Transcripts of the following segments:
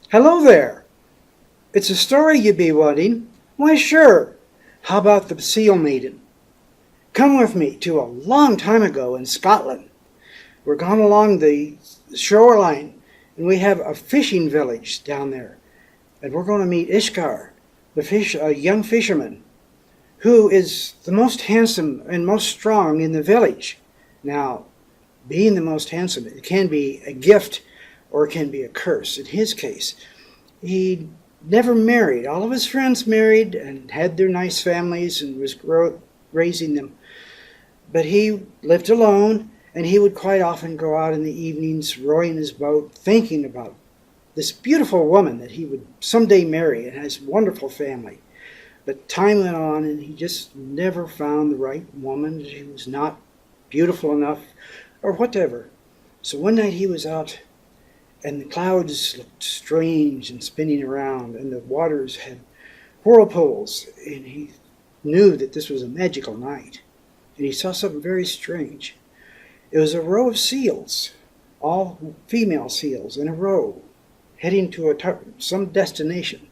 Hello there. It's a story you be wanting. Why, sure. How about the Seal Maiden? Come with me to a long time ago in Scotland. We're gone along the shoreline, and we have a fishing village down there. And we're going to meet Ishgar, a young fisherman, who is the most handsome and most strong in the village. Now, being the most handsome, it can be a gift or it can be a curse. In his case, he never married. All of his friends married and had their nice families and was raising them. But he lived alone, and he would quite often go out in the evenings rowing his boat, thinking about this beautiful woman that he would someday marry and has a wonderful family. But time went on, and he just never found the right woman. She was not beautiful enough or whatever. So one night he was out, and the clouds looked strange and spinning around, and the waters had whirlpools, and he knew that this was a magical night. And he saw something very strange. It was a row of seals, all female seals in a row, heading to some destination.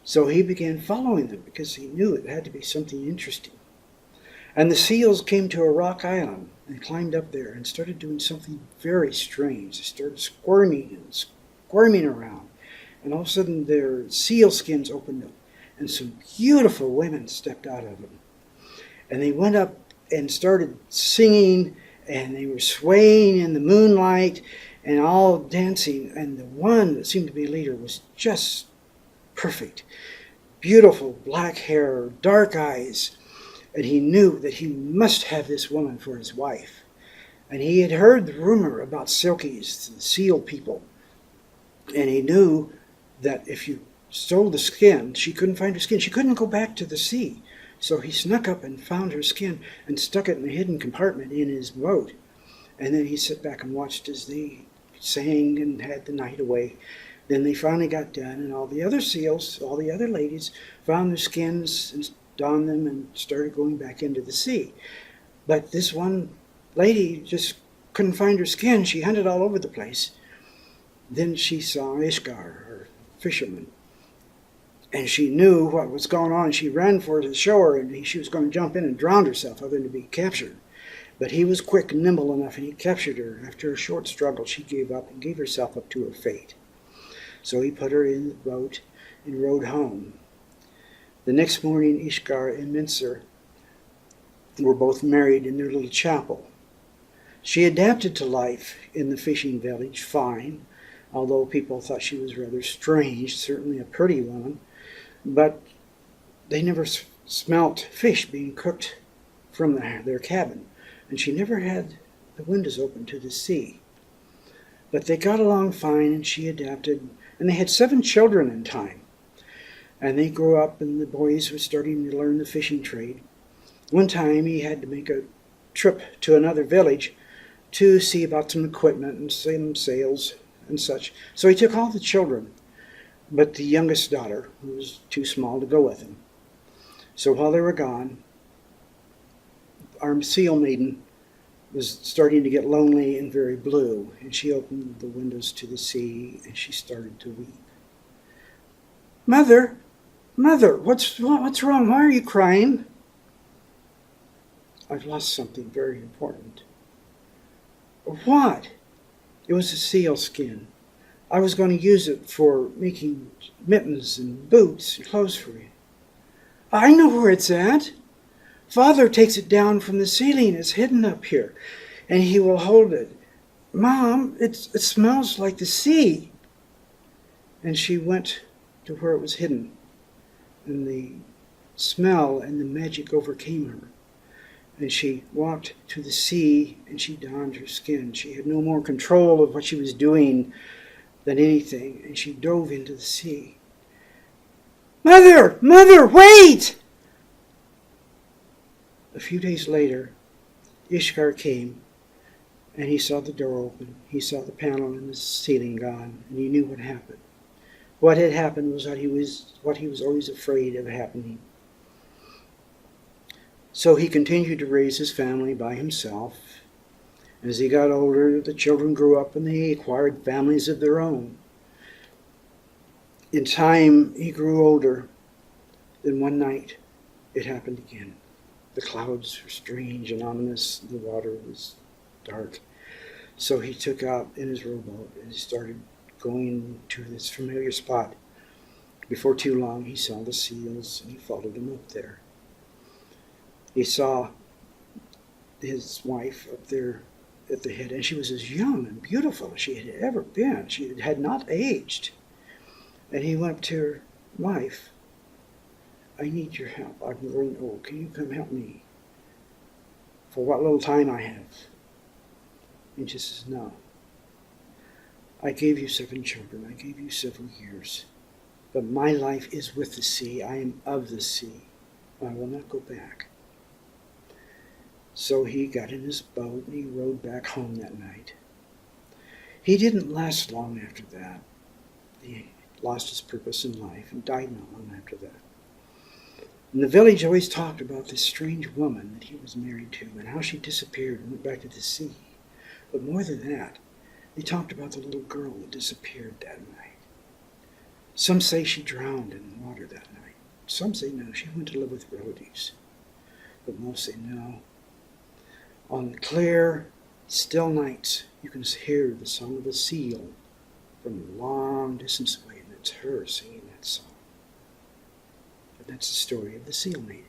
So he began following them because he knew it had to be something interesting. And the seals came to a rock island and climbed up there and started doing something very strange. They started squirming around. And all of a sudden their seal skins opened up and some beautiful women stepped out of them. And they went up and started singing, and they were swaying in the moonlight and all dancing. And the one that seemed to be a leader was just perfect. Beautiful black hair, dark eyes. And he knew that he must have this woman for his wife. And he had heard the rumor about Silkies, the seal people. And he knew that if you stole the skin, she couldn't find her skin. She couldn't go back to the sea. So he snuck up and found her skin and stuck it in a hidden compartment in his boat. And then he sat back and watched as they sang and had the night away. Then they finally got done, and all the other seals, all the other ladies, found their skins and donned them and started going back into the sea. But this one lady just couldn't find her skin. She hunted all over the place. Then she saw Ishgar, her fisherman, and she knew what was going on. She ran for the shore, and she was going to jump in and drown herself other than to be captured. But he was quick and nimble enough, and he captured her. After a short struggle, she gave up and gave herself up to her fate. So he put her in the boat and rowed home. The next morning, Ishgar and Mincer were both married in their little chapel. She adapted to life in the fishing village fine, although people thought she was rather strange, certainly a pretty woman. But they never smelt fish being cooked from their cabin, and she never had the windows open to the sea. But they got along fine, and she adapted, and they had 7 children in time. And they grew up, and the boys were starting to learn the fishing trade. One time he had to make a trip to another village to see about some equipment and some sails and such. So he took all the children, but the youngest daughter, who was too small to go with him. So while they were gone, our seal maiden was starting to get lonely and very blue, and she opened the windows to the sea, and she started to weep. Mother, what's wrong? Why are you crying? I've lost something very important. What? It was a seal skin. I was going to use it for making mittens and boots and clothes for you. I know where it's at. Father takes it down from the ceiling. It's hidden up here, and he will hold it. Mom, it smells like the sea. And she went to where it was hidden, and the smell and the magic overcame her. And she walked to the sea, and she donned her skin. She had no more control of what she was doing than anything, and she dove into the sea. Mother, wait! A few days later, Ishgar came, and he saw the door open. He saw the panel in the ceiling gone, and he knew what happened. What had happened was what he was always afraid of happening. So he continued to raise his family by himself. As he got older, the children grew up and they acquired families of their own. In time, he grew older. Then one night, it happened again. The clouds were strange and ominous. The water was dark. So he took out in his rowboat and he started going to this familiar spot. Before too long, he saw the seals and he followed them up there. He saw his wife up there at the head, and she was as young and beautiful as she had ever been. She had not aged. And he went up to her, "Wife, I need your help. I'm growing old. Can you come help me for what little time I have?" And she says, "No. I gave you 7 children. I gave you several years. But my life is with the sea. I am of the sea. I will not go back." So he got in his boat and he rowed back home that night. He didn't last long after that. He lost his purpose in life and died not long after that. And the village always talked about this strange woman that he was married to and how she disappeared and went back to the sea. But more than that, they talked about the little girl that disappeared that night. Some say she drowned in the water that night. Some say no, she went to live with relatives. But most say no. On clear, still nights, you can hear the song of a seal from a long distance away, and it's her singing that song. And that's the story of the seal maiden.